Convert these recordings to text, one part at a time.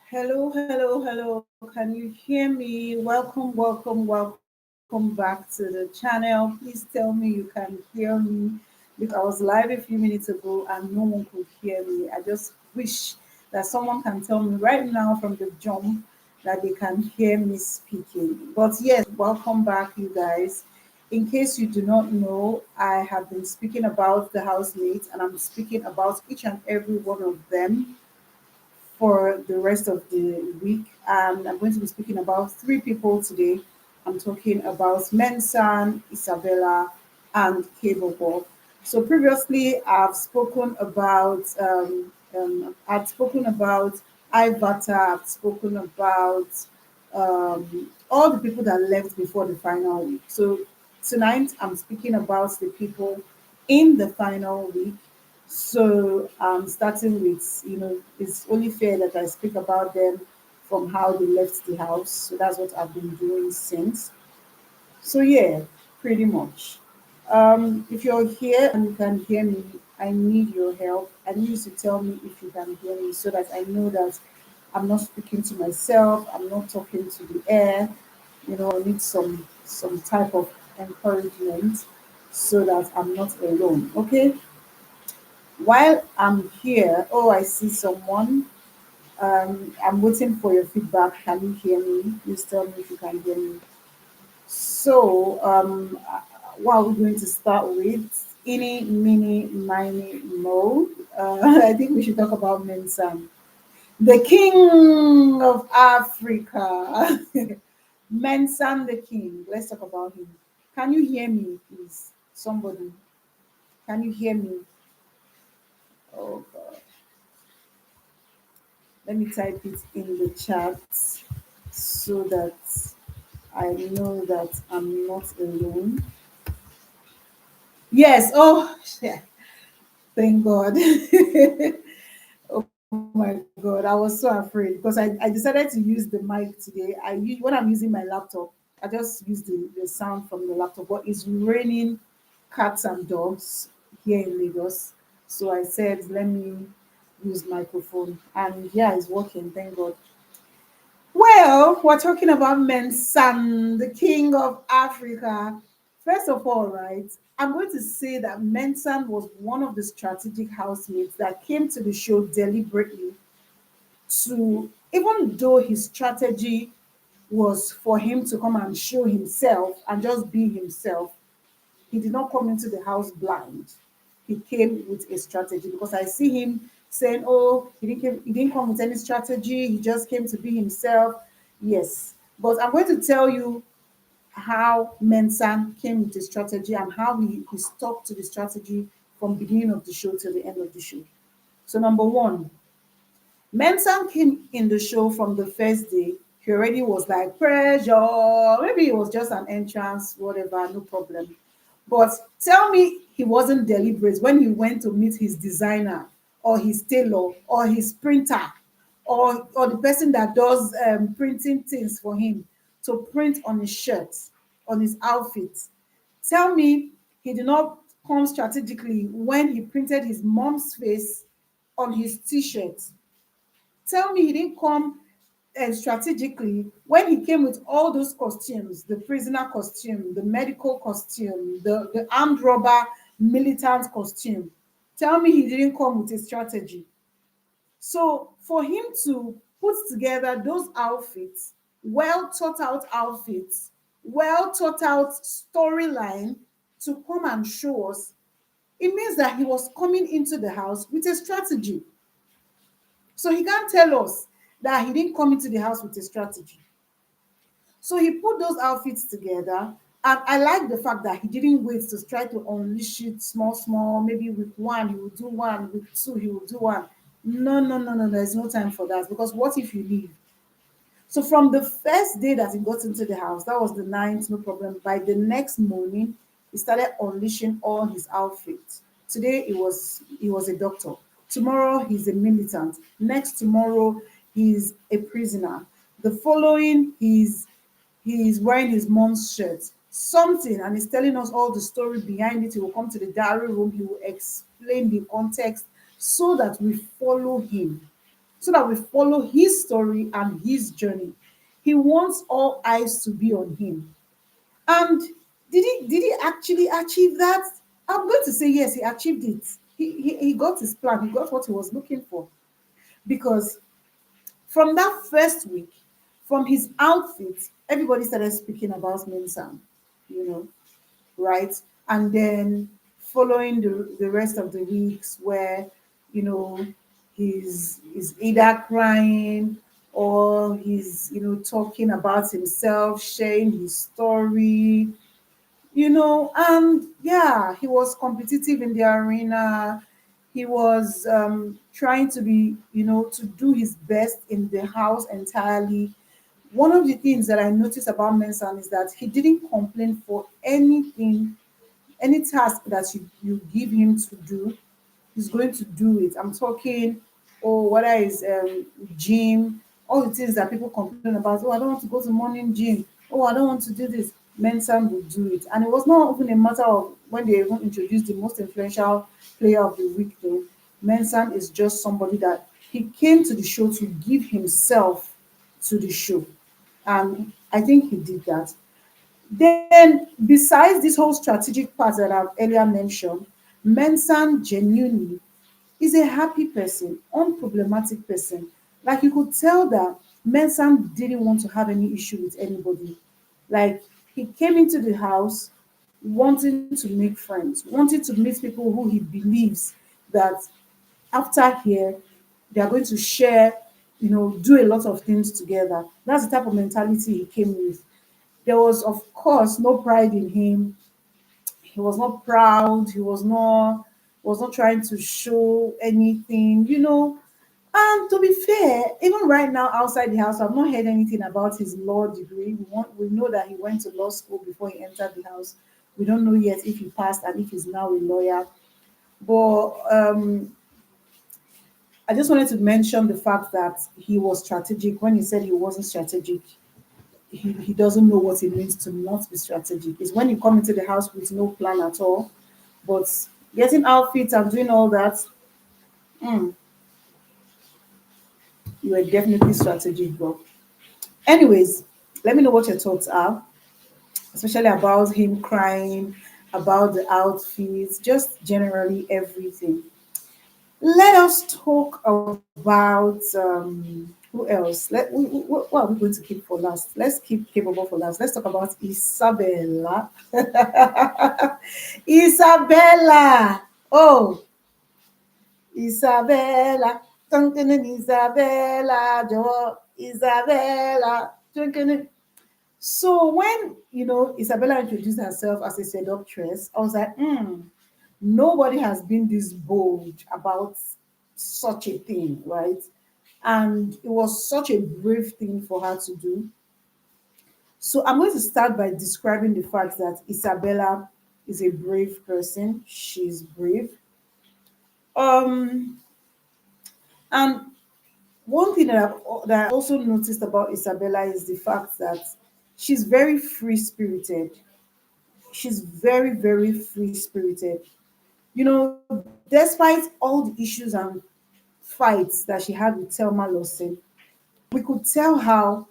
Hello, hello, hello. Can you hear me? Welcome, welcome, welcome back to the channel. Please tell me you can hear me. Because I was live a few minutes ago and no one could hear me. I just wish that someone can tell me right now from the jump that they can hear me speaking. But yes, welcome back, you guys. In case you do not know, I have been speaking about the housemates and I'm speaking about each and every one of them for the rest of the week. And I'm going to be speaking about three people today. I'm talking about Mensan, Isabella, and Kaybobo. So previously, I've spoken about Ivata, I've spoken about all the people that left before the final week. So tonight, I'm speaking about the people in the final week. So starting with, it's only fair that I speak about them from how they left the house. So that's what I've been doing since. So yeah, pretty much. If you're here and you can hear me, I need your help. I need you to tell me if you can hear me so that I know that I'm not speaking to myself, I'm not talking to the air. I need some type of encouragement so that I'm not alone. Okay? While I'm here, oh, I see someone. I'm waiting for your feedback. Can you hear me? Please tell me if you can hear me. So, what are we going to start with? Any, mini, miny, mo. I think we should talk about Mensan, the king of Africa. Mensan, the king. Let's talk about him. Can you hear me, please? Somebody, can you hear me? Oh, God. Let me type it in the chat so that I know that I'm not alone. Yes. Oh, yeah. Thank God. Oh my God. I was so afraid because I decided to use the mic today. When I'm using my laptop, I just use the sound from the laptop. But it's raining cats and dogs here in Lagos. So I said, let me use microphone. And yeah, it's working. Thank God. Well, we're talking about Mensan, the king of Africa. First of all, right, I'm going to say that Mensan was one of the strategic housemates that came to the show deliberately to, even though his strategy was for him to come and show himself and just be himself, he did not come into the house blind. He came with a strategy because I see him saying, "Oh, he didn't come with any strategy. He just came to be himself." Yes, but I'm going to tell you how Mensan came with a strategy and how he stuck to the strategy from beginning of the show till the end of the show. So number one, Mensan came in the show from the first day. He already was like pressure. Maybe it was just an entrance, whatever, no problem. But tell me he wasn't deliberate when he went to meet his designer or his tailor or his printer or the person that does printing things for him to print on his shirt, on his outfit. Tell me he did not come strategically when he printed his mom's face on his t-shirt. Tell me he didn't come strategically when he came with all those costumes, the prisoner costume, the medical costume, the armed robber militant costume. Tell me he didn't come with a strategy. So for him to put together those outfits, well thought out outfits, well thought out storyline to come and show us, it means that he was coming into the house with a strategy. So he can't tell us that he didn't come into the house with a strategy. So he put those outfits together. And I like the fact that he didn't wait to try to unleash it small, small. Maybe with one, he will do one. With two, he will do one. No, no, no, no. There's no time for that. Because what if you leave? So from the first day that he got into the house, that was the ninth, no problem. By the next morning, he started unleashing all his outfits. Today he was a doctor. Tomorrow he's a militant. Next tomorrow he's a prisoner. The following he's wearing his mom's shirt. Something, and he's telling us all the story behind it. He will come to the diary room, he will explain the context so that we follow him. so that we follow his story and his journey. He wants all eyes to be on him. And did he actually achieve that? I'm going to say yes, he achieved it. He got his plan, he got what he was looking for. Because from that first week, from his outfit, everybody started speaking about Mensan, you know, right? And then following the rest of the weeks where, you know, he's either crying or he's, talking about himself, sharing his story, and yeah, he was competitive in the arena. He was trying to be, to do his best in the house entirely. One of the things that I noticed about Mensan is that he didn't complain for anything, any task that you give him to do, he's going to do it. I'm talking, oh, whether it's gym, all the things that people complain about. Oh, I don't want to go to morning gym. Oh, I don't want to do this. Mensan will do it. And it was not even a matter of when they even introduced the most influential player of the week, though. Mensan is just somebody that he came to the show to give himself to the show. And I think he did that. Then, besides this whole strategic part that I've earlier mentioned, Mensan genuinely is a happy person, unproblematic person. Like you could tell that Mensan didn't want to have any issue with anybody. Like he came into the house wanting to make friends, wanting to meet people who he believes that after here they are going to share, do a lot of things together. That's the type of mentality he came with. There was, of course, no pride in him. He was not proud. He was not trying to show anything. And to be fair, even right now outside the house, I've not heard anything about his law degree. We know that he went to law school before he entered the house. We don't know yet if he passed and if he's now a lawyer. But I just wanted to mention the fact that he was strategic. When he said he wasn't strategic, he doesn't know what it means to not be strategic. It's when you come into the house with no plan at all, but getting outfits and doing all that, mm, you were definitely strategic, bro. Anyways, let me know what your thoughts are, especially about him crying, about the outfits, just generally everything. Let us talk about who else? What are we going to keep for last? Let's keep capable for last. Let's talk about Isabella. Isabella. Oh, Isabella. Duncan Isabella. Isabella. Duncan. So when Isabella introduced herself as a seductress, I was like, nobody has been this bold about such a thing, right? And it was such a brave thing for her to do. So I'm going to start by describing the fact that Isabella is a brave person. She's brave. Um, and one thing that I also noticed about Isabella is the fact that she's very free spirited. She's very, very free spirited. Despite all the issues and fights that she had with Thelma Lawson, we could tell how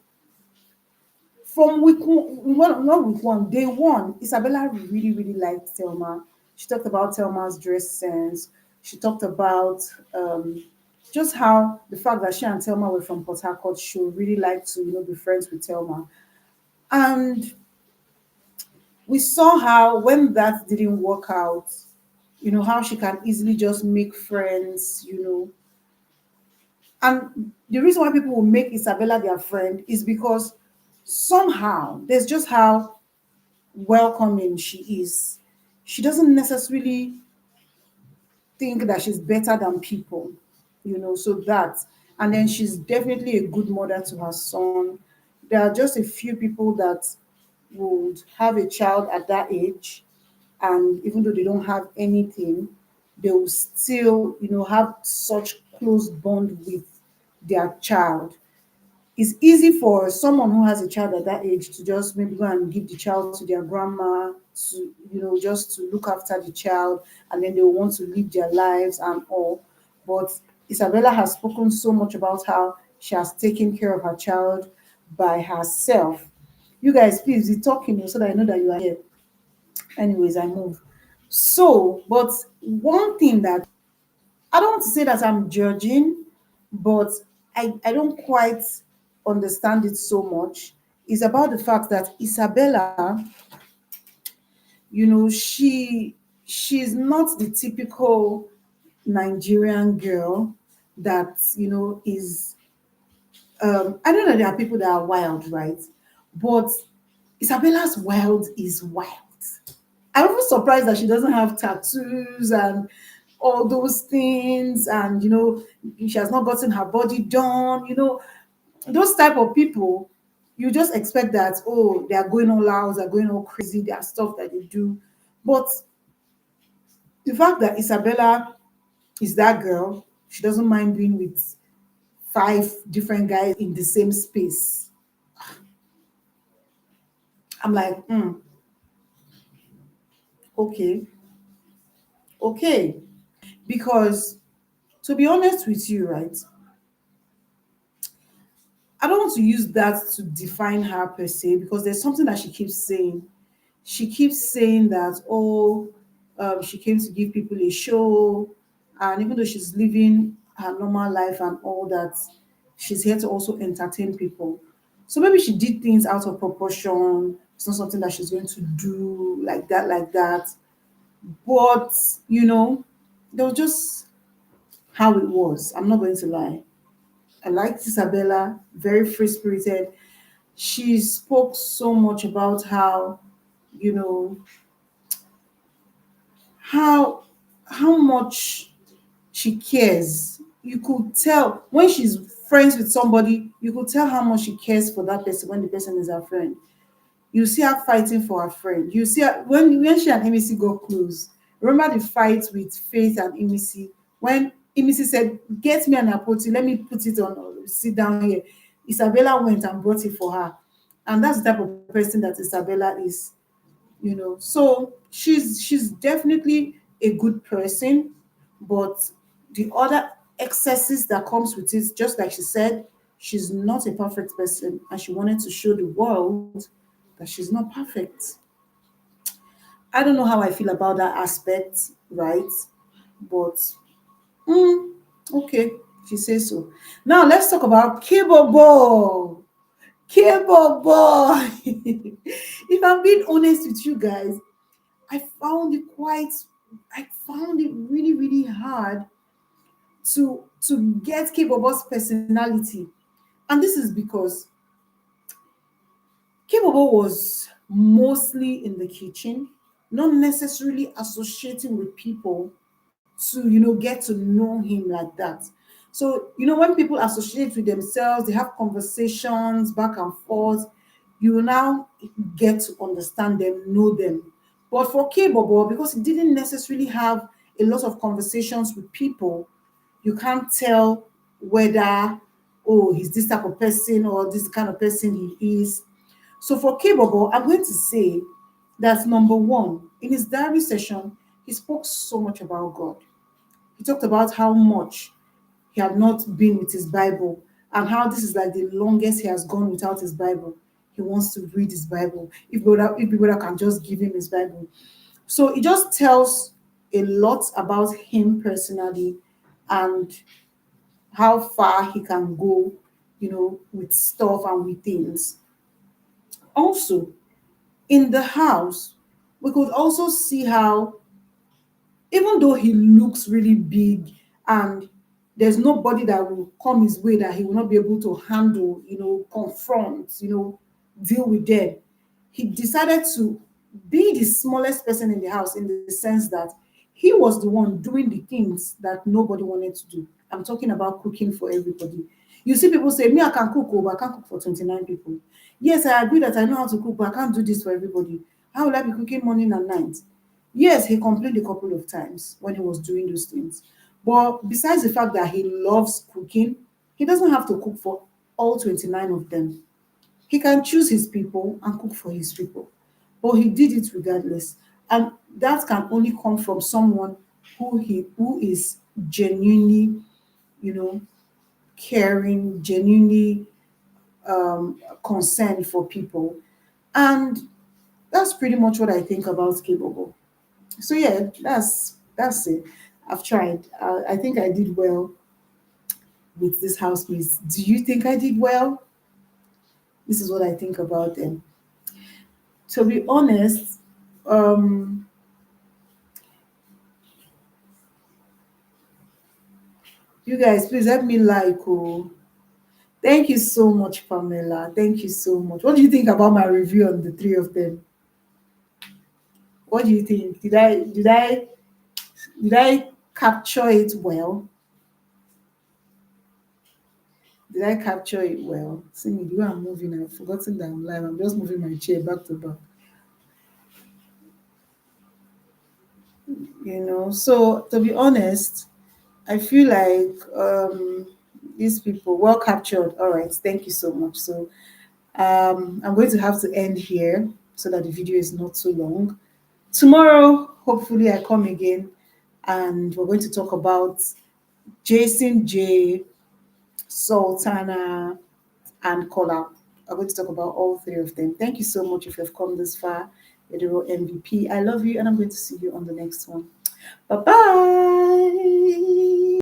from week one, well, not week one, day one, Isabella really, really liked Thelma. She talked about Thelma's dress sense. She talked about just how the fact that she and Thelma were from Port Harcourt, she would really like to, be friends with Thelma. And we saw how when that didn't work out, how she can easily just make friends, and the reason why people will make Isabella their friend is because somehow there's just how welcoming she is. She doesn't necessarily think that she's better than people, so that. And then she's definitely a good mother to her son. There are just a few people that would have a child at that age, and even though they don't have anything, they will still, have such close bond with their child. It's easy for someone who has a child at that age to just maybe go and give the child to their grandma to, just to look after the child, and then they will want to live their lives and all. But Isabella has spoken so much about how she has taken care of her child by herself. You guys, please be talking so that I know that you are here. Anyways, I move. So, but one thing that I don't want to say that I'm judging, but I don't quite understand it so much is about the fact that Isabella, she's not the typical Nigerian girl that is I don't know, there are people that are wild, right? But Isabella's wild is wild. I'm even surprised that she doesn't have tattoos and all those things, and she has not gotten her body done. Those type of people, you just expect that, oh, they are going all out, they're going all crazy, there are stuff that they do. But the fact that Isabella is that girl, she doesn't mind being with five different guys in the same space. I'm like, okay, okay. Because to be honest with you, right, I don't want to use that to define her per se, because there's something that she keeps saying. She keeps saying that, oh, she came to give people a show, and even though she's living her normal life and all that, she's here to also entertain people. So maybe she did things out of proportion. It's not something that she's going to do like that, like that. But, there was just how it was. I'm not going to lie. I liked Isabella, very free spirited. She spoke so much about how, you know, how how much she cares. You could tell when she's friends with somebody, you could tell how much she cares for that person when the person is her friend. You see her fighting for her friend. You see her when she and Emisi got close. Remember the fight with Faith and Emisi when Emisi said, "Get me an apoti, let me put it on, sit down here." Isabella went and brought it for her, and that's the type of person that Isabella is. So she's definitely a good person, but the other excesses that comes with it, just like she said, she's not a perfect person, and she wanted to show the world that she's not perfect. I don't know how I feel about that aspect, right? But mm, okay, if you say so. Now let's talk about Kaybobo. Kaybobo. If I'm being honest with you guys, I found it quite I found it really, really hard to get Kaybobo's personality. And this is because Kaybobo was mostly in the kitchen, not necessarily associating with people to get to know him like that. So when people associate with themselves, they have conversations back and forth, you will now get to understand them, know them. But for Kbobo, because he didn't necessarily have a lot of conversations with people, you can't tell whether, oh, he's this type of person or this kind of person he is. So for Kbobo, I'm going to say that number one, in his diary session, he spoke so much about God. He talked about how much he had not been with his Bible and how this is like the longest he has gone without his Bible. He wants to read his Bible. If brother can just give him his Bible. So it just tells a lot about him personally and how far he can go, with stuff and with things. Also, in the house, we could also see how even though he looks really big and there's nobody that will come his way that he will not be able to handle, confront, deal with them, he decided to be the smallest person in the house in the sense that he was the one doing the things that nobody wanted to do. I'm talking about cooking for everybody. You see people say, me, I can cook, but I can't cook for 29 people. Yes, I agree that I know how to cook, but I can't do this for everybody. How will I be cooking morning and night? Yes, he complained a couple of times when he was doing those things. But besides the fact that he loves cooking, he doesn't have to cook for all 29 of them. He can choose his people and cook for his people. But he did it regardless. And that can only come from someone who is genuinely, you know, caring, genuinely concerned for people. And that's pretty much what I think about Kaybobo. So yeah, that's it. I've tried. I think I did well with this housemates. Do you think I did well? This is what I think about them. To be honest, um, you guys, please help me like. Oh, thank you so much, Pamela. Thank you so much. What do you think about my review on the three of them? What do you think? Did I capture it well? Did I capture it well? See me, the way I'm moving, I've forgotten that I'm live. I'm just moving my chair back to back. So to be honest, I feel like these people well captured. All right, thank you so much. So I'm going to have to end here so that the video is not too long. Tomorrow, hopefully, I come again and we're going to talk about Jason J, Sultana, and Kola. I'm going to talk about all three of them. Thank you so much if you've come this far. You're the real MVP. I love you, and I'm going to see you on the next one. Bye bye.